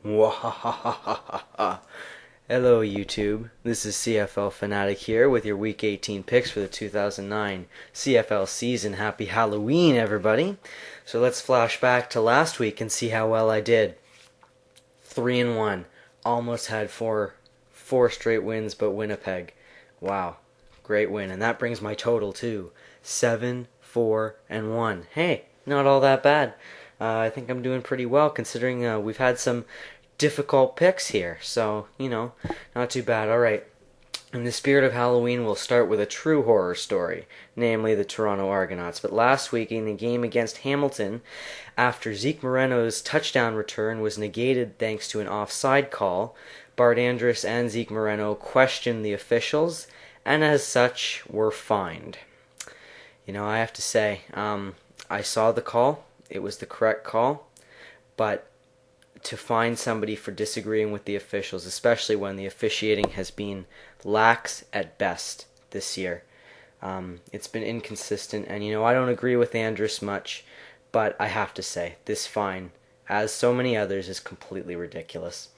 Wahahahaha. Hello YouTube, this is CFL Fanatic here with your Week 18 picks for the 2009 CFL season. Happy Halloween, everybody. So let's flash back to last week and see how well I did. 3-1. Almost had four straight wins, but Winnipeg. Wow, great win. And that brings my total to 7-4-1. Hey, not all that bad. I think I'm doing pretty well considering we've had some difficult picks here. So, not too bad. All right. In the spirit of Halloween, we'll start with a true horror story, namely the Toronto Argonauts. But last week in the game against Hamilton, after Zeke Moreno's touchdown return was negated thanks to an offside call, Bart Andrus and Zeke Moreno questioned the officials, and as such, were fined. I have to say, I saw the call. It was the correct call, but to fine somebody for disagreeing with the officials, especially when the officiating has been lax at best this year. It's been inconsistent, and I don't agree with Andrus much, but I have to say, this fine, as so many others, is completely ridiculous.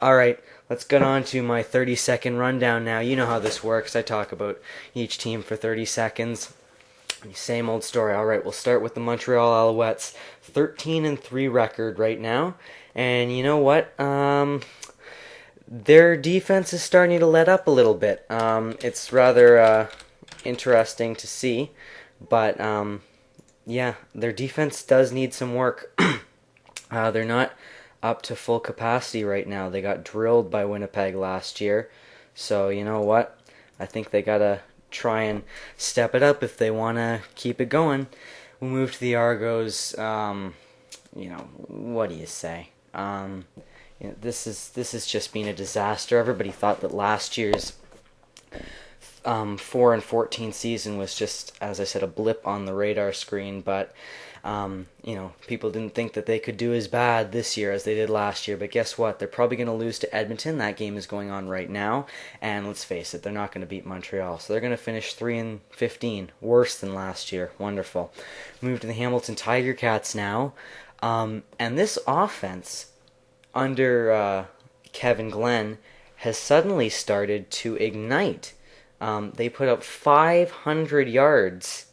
Alright, let's get on to my 30-second rundown now. You know how this works. I talk about each team for 30 seconds. Same old story. Alright, we'll start with the Montreal Alouettes. 13-3 record right now. And you know what? Their defense is starting to let up a little bit. It's rather interesting to see. But, yeah, their defense does need some work. They're not up to full capacity right now. They got drilled by Winnipeg last year. So, you know what? I think they got to try and step it up if they want to keep it going. We'll move to the Argos. What do you say? This has just been a disaster. Everybody thought that last year's 4-14 season was just, as I said, a blip on the radar screen, but people didn't think that they could do as bad this year as they did last year. But guess what? They're probably going to lose to Edmonton. That game is going on right now, and let's face it, they're not going to beat Montreal. So they're going to finish 3-15, worse than last year. Wonderful. Move to the Hamilton Tiger Cats now, and this offense under Kevin Glenn has suddenly started to ignite. They put up 500 yards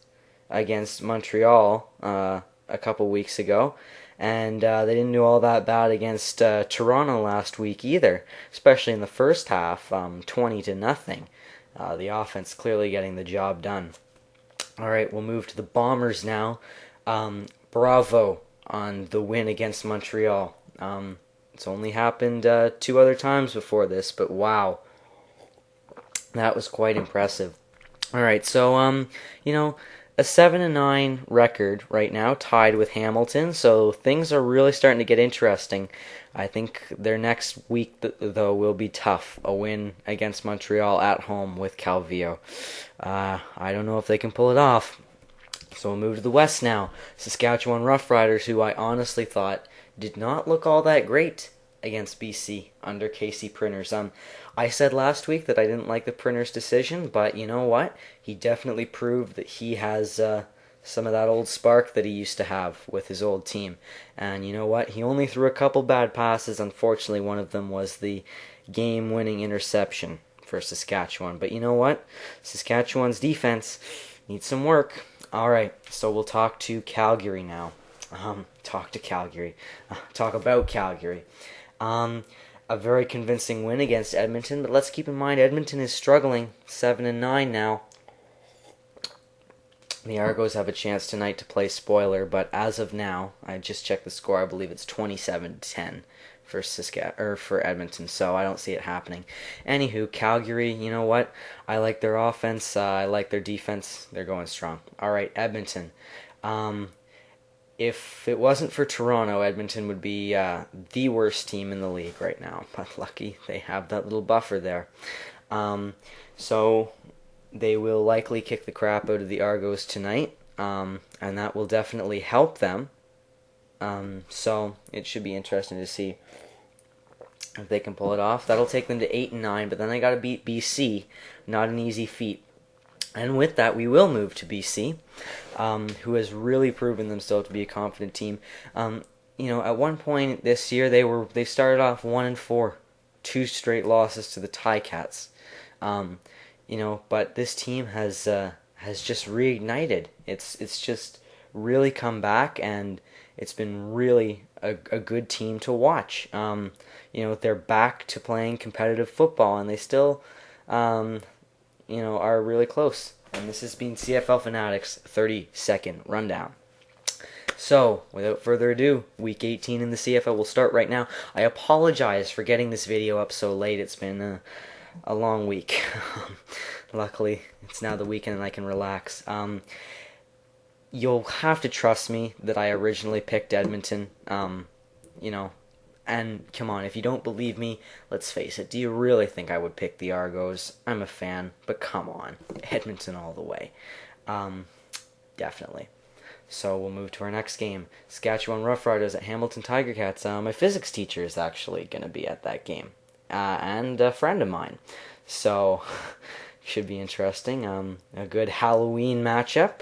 against Montreal a couple weeks ago, and they didn't do all that bad against Toronto last week either, especially in the first half, 20-0. The offense clearly getting the job done. All right, we'll move to the Bombers now. Bravo on the win against Montreal. It's only happened 2 other times before this, but wow, that was quite impressive. All right, so a 7-9 record right now, tied with Hamilton, so things are really starting to get interesting. I think their next week, though, will be tough. A win against Montreal at home with Calvillo. I don't know if they can pull it off. So we'll move to the West now. Saskatchewan Roughriders, who I honestly thought did not look all that great against BC under Casey Printers. I said last week that I didn't like the Printers decision, but you know what? He definitely proved that he has some of that old spark that he used to have with his old team. And you know what? He only threw a couple bad passes. Unfortunately, one of them was the game-winning interception for Saskatchewan. But you know what? Saskatchewan's defense needs some work. All right, so we'll talk to Calgary now. Talk about Calgary. A very convincing win against Edmonton, but let's keep in mind Edmonton is struggling, 7-9 now. The Argos have a chance tonight to play spoiler, but as of now, I just checked the score. I believe it's 27-10 for Edmonton, so I don't see it happening. Anywho, Calgary, you know what? I like their offense. I like their defense. They're going strong. All right, Edmonton. If it wasn't for Toronto, Edmonton would be the worst team in the league right now. But lucky they have that little buffer there. So they will likely kick the crap out of the Argos tonight, and that will definitely help them. So it should be interesting to see if they can pull it off. That'll take them to 8-9, but then they got to beat BC. Not an easy feat. And with that, we will move to BC, who has really proven themselves to be a confident team. at one point this year they started off 1-4, two straight losses to the Ticats. Um, but this team has just reignited. It's just really come back, and it's been really a good team to watch. They're back to playing competitive football, and they still, are really close. And this has been CFL Fanatics 30-second rundown. So, without further ado, Week 18 in the CFL will start right now. I apologize for getting this video up so late. It's been a long week. Luckily, it's now the weekend and I can relax. You'll have to trust me that I originally picked Edmonton. And come on, if you don't believe me, let's face it. Do you really think I would pick the Argos? I'm a fan, but come on. Edmonton all the way. Definitely. So we'll move to our next game. Saskatchewan Roughriders at Hamilton Tiger Cats. My physics teacher is actually going to be at that game. And a friend of mine. So, should be interesting. A good Halloween matchup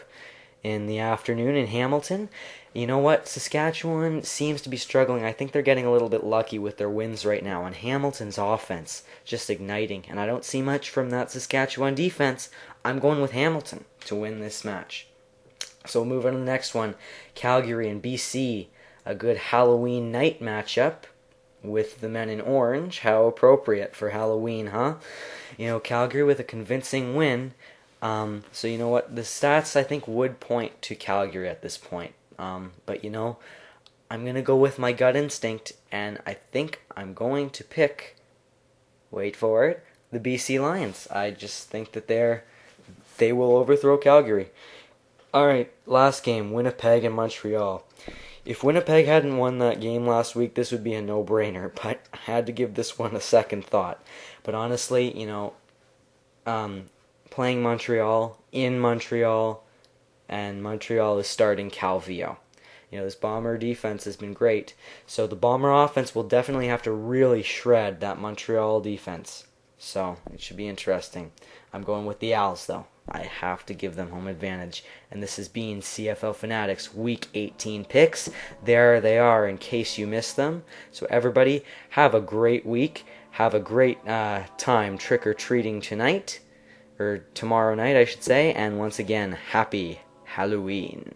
in the afternoon in Hamilton. You know what? Saskatchewan seems to be struggling. I think they're getting a little bit lucky with their wins right now. And Hamilton's offense just igniting. And I don't see much from that Saskatchewan defense. I'm going with Hamilton to win this match. So we'll move on to the next one. Calgary and BC. A good Halloween night matchup with the men in orange. How appropriate for Halloween, huh? Calgary with a convincing win. So you know what? The stats, I think, would point to Calgary at this point. But I'm going to go with my gut instinct, and I think I'm going to pick, wait for it, the BC Lions. I just think that they will overthrow Calgary. Alright, last game, Winnipeg and Montreal. If Winnipeg hadn't won that game last week, this would be a no-brainer, but I had to give this one a second thought. But honestly, playing Montreal, in Montreal, and Montreal is starting Calvillo. This Bomber defense has been great, so the Bomber offense will definitely have to really shred that Montreal defense. So, it should be interesting. I'm going with the Owls, though. I have to give them home advantage. And this has been CFL Fanatics Week 18 picks. There they are in case you missed them. So everybody, have a great week. Have a great time trick-or-treating tonight. Or tomorrow night, I should say. And once again, happy Halloween.